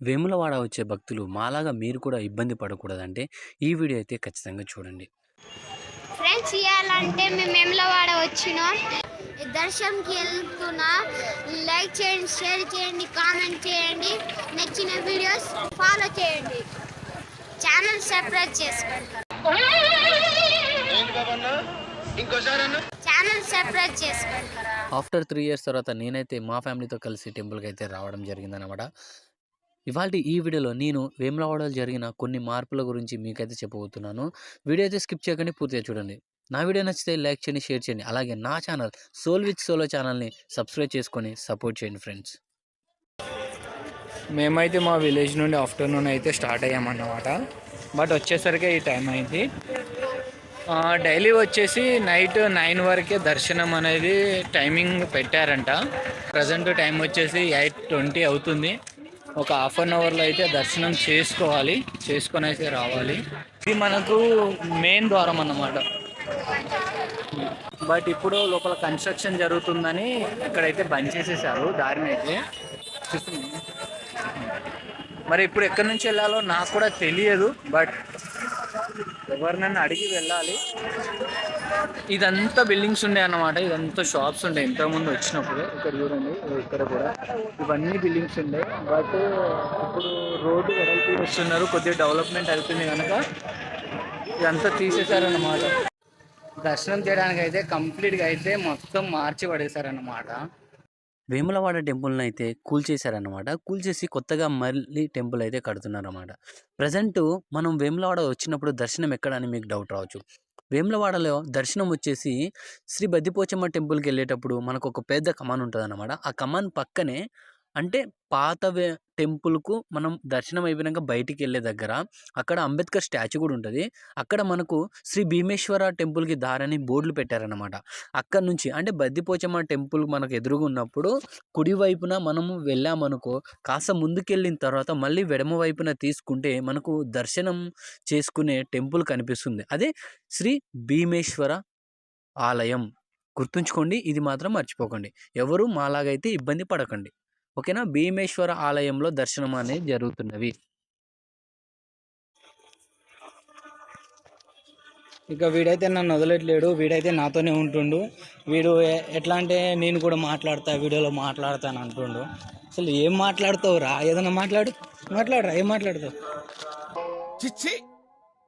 వేములవాడ వచ్చే భక్తులు మాలాగా మీరు కూడా ఇబ్బంది పడకూడదంటే ఈ వీడియో అయితే ఖచ్చితంగా చూడండి. ఫ్రెండ్స్, ఇవ్వాలంటే మేము వేములవాడ వచ్చినాం, దర్శనంకి వెళ్తున్నా. లైక్ చేయండి, షేర్ చేయండి, కామెంట్ చేయండి, నచ్చిన వీడియోస్ ఫాలో చేయండి, ఛానల్ సబ్స్క్రైబ్ చేసుకోండి. ఛానల్ సబ్స్క్రైబ్ చేసుకోండి. ఆఫ్టర్ 3 years తర్వాత నేనైతే మా ఫ్యామిలీతో కలిసి టెంపుల్కి అయితే రావడం జరిగిందనమాట. ఇవాళ ఈ వీడియోలో నేను వేములవాడలో జరిగిన కొన్ని మార్పుల గురించి మీకైతే చెప్పబోతున్నాను. వీడియో అయితే స్కిప్ చేయకండి, పూర్తిగా చూడండి. నా వీడియో నచ్చితే లైక్ చేయండి, షేర్ చేయండి. అలాగే నా ఛానల్ సోల్ విత్ సోలో ఛానల్ని సబ్స్క్రైబ్ చేసుకొని సపోర్ట్ చేయండి ఫ్రెండ్స్. మేమైతే మా విలేజ్ నుండి ఆఫ్టర్నూన్ అయితే స్టార్ట్ అయ్యామన్నమాట. బట్ వచ్చేసరికి ఈ టైం అయింది. డైలీ వచ్చేసి నైట్ 9 వరకే దర్శనం అనేది టైమింగ్ పెట్టారంట. ప్రజెంట్ టైం వచ్చేసి 8:20 అవుతుంది. ఒక హాఫ్ అన్ అవర్లో అయితే దర్శనం చేసుకోవాలి, చేసుకొని అయితే రావాలి. ఇది మనకు మెయిన్ ద్వారం అన్నమాట. బట్ ఇప్పుడు లోపల కన్స్ట్రక్షన్ జరుగుతుందని ఇక్కడైతే బంద్ చేసేసారు దారిని అయితే. మరి ఇప్పుడు ఎక్కడి నుంచి వెళ్ళాలో నాకు కూడా తెలియదు, బట్ ఎవరినన్నా అడిగి వెళ్ళాలి. ఇదంతా బిల్డింగ్స్ ఉండే అన్నమాట, ఇదంతా షాప్స్ ఉండే ఇంతకుముందు వచ్చినప్పుడు. ఇక్కడ చూడండి, ఇక్కడ కూడా ఇవన్నీ బిల్డింగ్స్ ఉండే. బట్ ఇప్పుడు రోడ్డు వెడల్పి వస్తున్నారు, కొద్దిగా డెవలప్మెంట్ అవుతుంది కనుక ఇదంతా తీసేశారన్నమాట. దర్శనం చేయడానికి అయితే కంప్లీట్గా అయితే మొత్తం మార్చి పడేశారన్నమాట. వేములవాడ టెంపుల్ని అయితే కూల్చేశారన్నమాట. కూల్చేసి కొత్తగా మళ్ళీ టెంపుల్ అయితే కడుతున్నారన్నమాట. ప్రజెంట్ మనం వేములవాడ వచ్చినప్పుడు దర్శనం ఎక్కడ అని మీకు డౌట్ రావచ్చు. వేములవాడలో దర్శనం వచ్చేసి శ్రీ బద్దిపోచమ్మ టెంపుల్కి వెళ్ళేటప్పుడు మనకు ఒక పెద్ద కమాన్ ఉంటుంది అన్నమాట. ఆ కమాన్ పక్కనే అంటే పాత టెంపుల్కు మనం దర్శనం అయిపోయాక బయటికి వెళ్ళే దగ్గర అక్కడ అంబేద్కర్ స్టాచ్యూ కూడా ఉంటుంది. అక్కడ మనకు శ్రీ భీమేశ్వర టెంపుల్కి దారని బోర్డులు పెట్టారనమాట. అక్కడ నుంచి అంటే బద్దిపోచమ్మ టెంపుల్ మనకు ఎదురుగా ఉన్నప్పుడు కుడివైపున మనము వెళ్ళామనుకో, కాస్త ముందుకెళ్ళిన తర్వాత మళ్ళీ ఎడమ వైపున తీసుకుంటే మనకు దర్శనం చేసుకునే టెంపుల్ కనిపిస్తుంది. అదే శ్రీ భీమేశ్వర ఆలయం. గుర్తుంచుకోండి, ఇది మాత్రం మర్చిపోకండి. ఎవరు మాలాగైతే ఇబ్బంది పడకండి, ఓకేనా. భీమేశ్వర ఆలయంలో దర్శనం అనేది జరుగుతున్నవి. ఇక వీడైతే నన్ను వదలట్లేడు, వీడైతే నాతోనే ఉంటుండు. వీడు ఎట్లా అంటే నేను కూడా వీడియోలో మాట్లాడతాను అంటుండు. అసలు ఏం మాట్లాడతావు రా, ఏదైనా మాట్లాడరా, ఏం మాట్లాడతావు? చిచ్చి,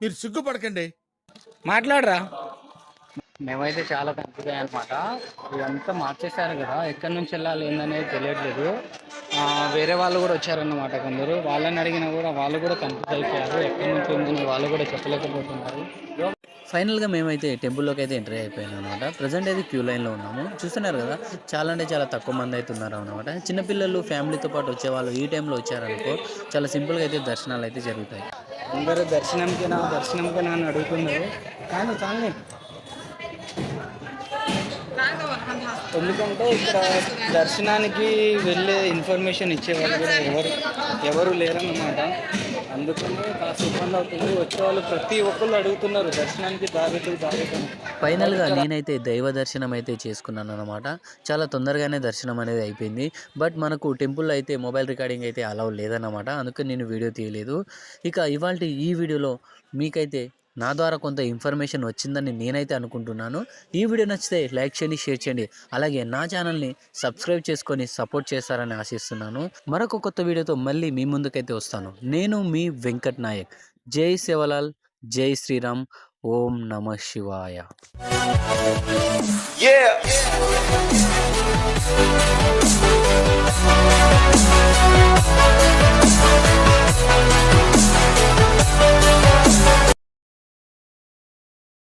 మీరు సిగ్గుపడకండి, మాట్లాడరా. మేమైతే చాలా కన్ఫ్యూజ్ అయ్యాం అనమాట. ఇదంతా మార్చేశారు కదా, ఎక్కడి నుంచి వెళ్ళాలి ఏందనేది తెలియట్లేదు. వేరే వాళ్ళు కూడా వచ్చారన్నమాట కొందరు. వాళ్ళని అడిగినా కూడా వాళ్ళు కూడా కన్ఫ్యూజ్ అయిపోయారు, ఎక్కడి నుంచి ఉందని వాళ్ళు కూడా చెప్పలేకపోతున్నారు. ఫైనల్గా మేమైతే టెంపుల్లోకి అయితే ఎంట్రీ అయిపోయాను అనమాట. ప్రజెంట్ అయితే క్యూ లైన్లో ఉన్నాము. చూస్తున్నారు కదా, చాలా అంటే చాలా తక్కువ మంది అయితే ఉన్నారు అనమాట. చిన్నపిల్లలు ఫ్యామిలీతో పాటు వచ్చేవాళ్ళు ఈ టైంలో వచ్చారనుకో చాలా సింపుల్గా అయితే దర్శనాలు అయితే జరుగుతాయి. అందరూ దర్శనంకేనా అని అడుగుతున్నారు, కానీ ఎందుకంటే ఇక్కడ దర్శనానికి వెళ్ళే ఇన్ఫర్మేషన్ ఇచ్చేవాళ్ళు కూడా ఎవరు లేరన్నమాట. అందుకని కాస్త ఇబ్బంది అవుతుంది. వచ్చేవాళ్ళు ప్రతి ఒక్కళ్ళు అడుగుతున్నారు దర్శనానికి దారి. ఫైనల్గా నేనైతే దైవ దర్శనం అయితే చేసుకున్నాను అనమాట. చాలా తొందరగానే దర్శనం అనేది అయిపోయింది. బట్ మనకు టెంపుల్లో అయితే మొబైల్ రికార్డింగ్ అయితే అలౌ లేదన్నమాట, అందుకని నేను వీడియో తీయలేదు. ఇక ఇవాళ ఈ వీడియోలో మీకైతే నా ద్వారా కొంత ఇన్ఫర్మేషన్ వచ్చిందని నేనైతే అనుకుంటున్నాను. ఈ వీడియో నచ్చితే లైక్ చేయండి, షేర్ చేయండి. అలాగే నా ఛానల్ని సబ్స్క్రైబ్ చేసుకొని సపోర్ట్ చేస్తారని ఆశిస్తున్నాను. మరొక కొత్త వీడియోతో మళ్ళీ మీ ముందుకైతే వస్తాను. నేను మీ వెంకట్ నాయక్. జై సేవలాల్, జై శ్రీరామ్, ఓం నమ శివాయ.